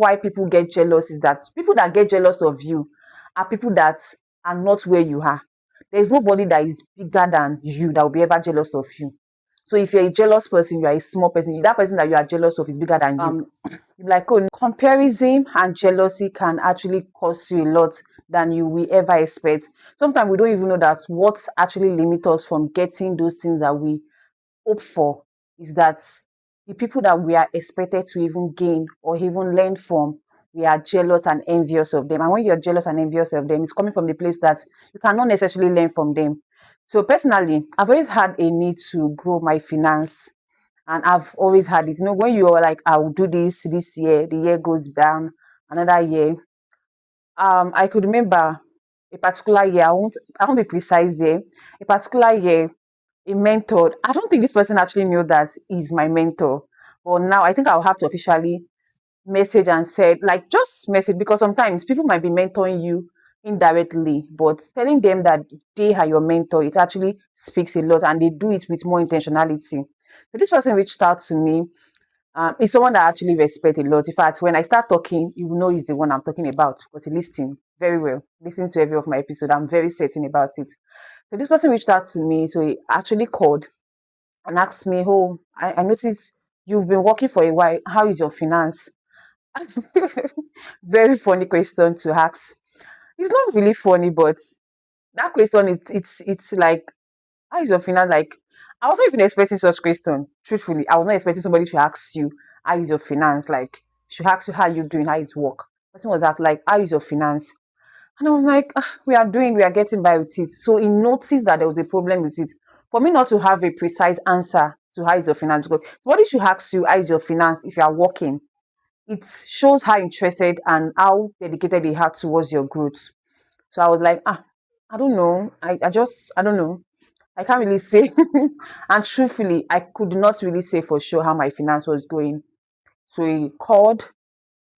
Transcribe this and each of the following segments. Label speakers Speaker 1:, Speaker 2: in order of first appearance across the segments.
Speaker 1: why people get jealous is that people that get jealous of you are people that are not where you are. There's nobody that is bigger than you that will be ever jealous of you. So if you're a jealous person, you are a small person. That person that you are jealous of is bigger than you. You're like, oh, comparison and jealousy can actually cost you a lot than you will ever expect. Sometimes we don't even know that what actually limits us from getting those things that we hope for is that the people that we are expected to even gain or even learn from, we are jealous and envious of them. And when you're jealous and envious of them, it's coming from the place that you cannot necessarily learn from them. So personally, I've always had a need to grow my finance, and I've always had it. When you are like, I'll do this year, the year goes down, another year. I could remember a particular year. I won't be precise here. A particular year, a mentor. I don't think this person actually knew that he's my mentor. But now I think I'll have to officially message and said, like, just message, because sometimes people might be mentoring you indirectly, but telling them that they are your mentor, it actually speaks a lot, and they do it with more intentionality. So this person reached out to me. It's someone that I actually respect a lot. In fact, when I start talking, you will know he's the one I'm talking about because he listens very well. Listen to every of my episode. I'm very certain about it. So this person reached out to me. So he actually called and asked me, "Oh, I noticed you've been working for a while. How is your finance?" Very funny question to ask. It's not really funny, but that question, it's like, how is your finance? Like, I wasn't even expecting such question. Truthfully, I was not expecting somebody to ask you, how is your finance? Like, should ask you how you doing, how it's work. Person was like, how is your finance? And I was like, we are getting by with it. So he noticed that there was a problem with it. For me not to have a precise answer to how is your finance, because somebody should ask you how is your finance if you are working. It shows how interested and how dedicated they are towards your growth. So I was like, I don't know. I don't know. I can't really say. And truthfully, I could not really say for sure how my finance was going. So he called,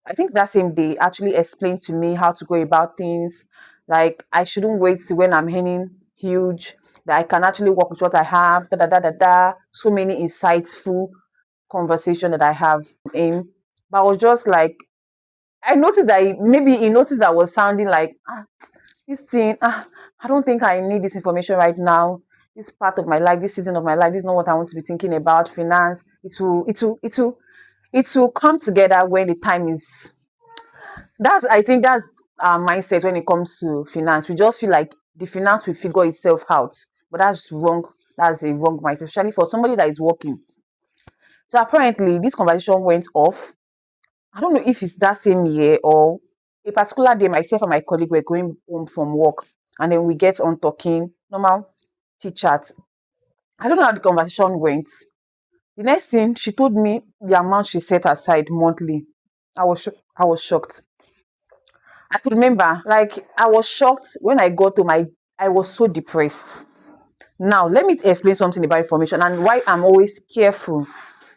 Speaker 1: I think that same day, actually explained to me how to go about things. Like, I shouldn't wait till when I'm earning huge, that I can actually work with what I have, da da da da da. So many insightful conversation that I have in. But I was just like, I noticed that maybe he noticed that I was sounding like, this thing, I don't think I need this information right now. This part of my life, this season of my life, this is not what I want to be thinking about. Finance, it will come together when the time is. I think that's our mindset when it comes to finance. We just feel like the finance will figure itself out, but that's wrong. That's a wrong mindset, especially for somebody that is working. So apparently, this conversation went off. I don't know if it's that same year or a particular day. Myself and my colleague were going home from work, and then we get on talking, normal chit chat. I don't know how the conversation went. The next thing, she told me the amount she set aside monthly. I was shocked. I could remember, like, I was shocked when I got to I was so depressed. Now, let me explain something about information and why I'm always careful.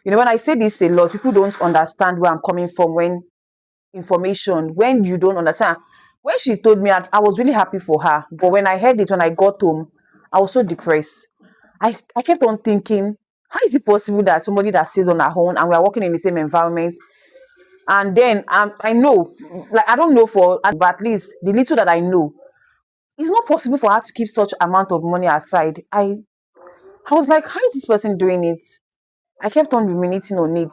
Speaker 1: When I say this a lot, people don't understand where I'm coming from when you don't understand. When she told me, I was really happy for her. But when I heard it, when I got home, I was so depressed. I kept on thinking, how is it possible that somebody that stays on her own and we are working in the same environment, and then I know, like, I don't know but at least the little that I know, it's not possible for her to keep such amount of money aside. I was like, how is this person doing it? I kept on ruminating on it.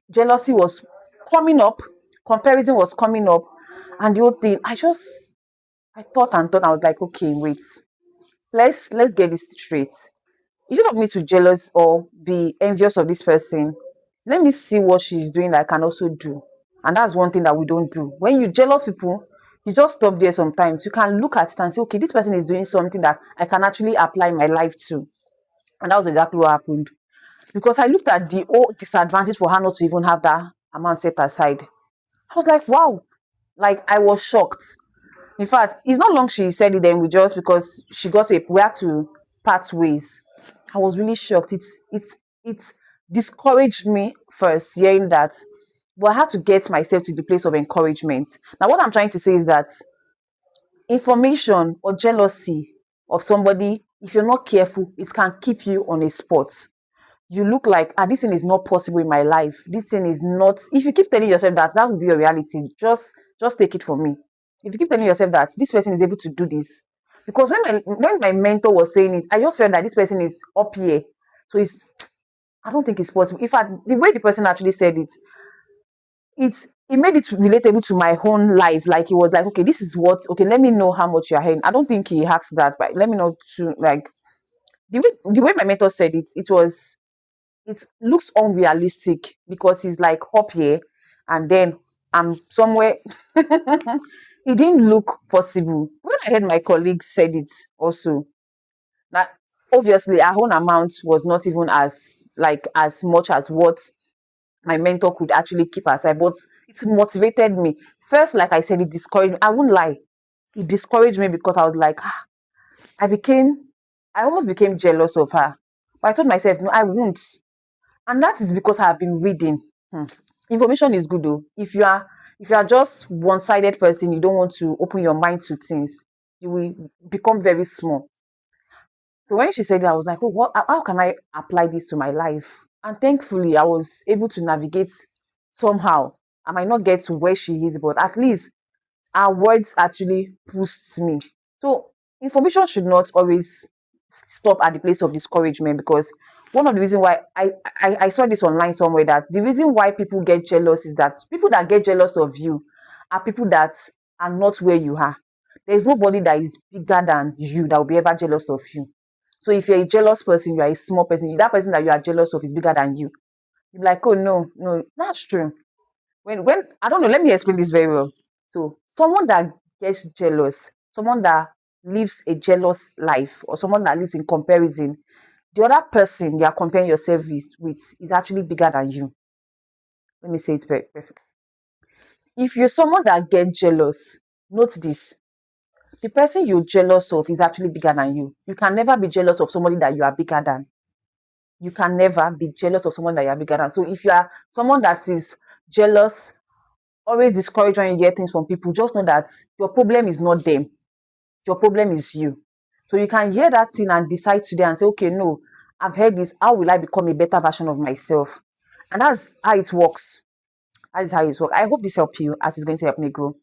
Speaker 1: Jealousy was coming up, comparison was coming up, and the whole thing. I thought and thought. I was like, okay, wait, let's get this straight. Instead of me to jealous or be envious of this person, let me see what she's doing that I can also do. And that's one thing that we don't do. When you jealous people, you just stop there sometimes. You can look at it and say, okay, this person is doing something that I can actually apply my life to. And that was exactly what happened. Because I looked at the whole disadvantage for her not to even have that amount set aside. I was like, wow. Like, I was shocked. In fact, it's not long she said it, then we just, because she got to we had to part ways. I was really shocked. It's discouraged me first hearing that, but I had to get myself to the place of encouragement. Now, what I'm trying to say is that information or jealousy of somebody, if you're not careful, it can keep you on a spot. you look like, this thing is not possible in my life. This thing is not. If you keep telling yourself that that will be your reality, just take it from me. If you keep telling yourself that this person is able to do this, because when my mentor was saying it, I just felt that this person is up here, so it's, I don't think it's possible. In fact, the way the person actually said it, it made it relatable to my own life. Like, he was like, okay, this is what, okay, let me know how much you're earning. I don't think he asked that, but let me know to, like, the way my mentor said it, it looks unrealistic because he's like up here and then I'm somewhere. It didn't look possible. When I heard my colleague said it also, now obviously our own amount was not even as much as what my mentor could actually keep aside, but it motivated me. First, like I said, it discouraged me. I won't lie, it discouraged me because I was like, I became, I almost became jealous of her. But I told myself, no, I won't. And that is because I have been reading. Hmm. Information is good though. If you are just one-sided person, you don't want to open your mind to things, you will become very small. So when she said that, I was like, oh, what? How can I apply this to my life? And thankfully, I was able to navigate somehow. I might not get to where she is, but at least our words actually boosts me. So information should not always stop at the place of discouragement, because one of the reasons why I saw this online somewhere, that the reason why people get jealous is that people that get jealous of you are people that are not where you are. There's nobody that is bigger than you that will be ever jealous of you. So if you're a jealous person, you are a small person. That person that you are jealous of is bigger than you. You're like, oh no, no, that's true. When I don't know, let me explain this very well. So someone that gets jealous, someone that lives a jealous life, or someone that lives in comparison, the other person you are comparing yourself with is actually bigger than you. Let me say it perfect. If you're someone that gets jealous, note this: the person you're jealous of is actually bigger than you. You can never be jealous of somebody that you are bigger than. You can never be jealous of someone that you are bigger than. So if you are someone that is jealous, always discouraged when you hear things from people, just know that your problem is not them. Your problem is you. So you can hear that thing and decide today and say, okay, no, I've heard this. How will I become a better version of myself? And that's how it works. That is how it works. I hope this helped you, as it's going to help me grow.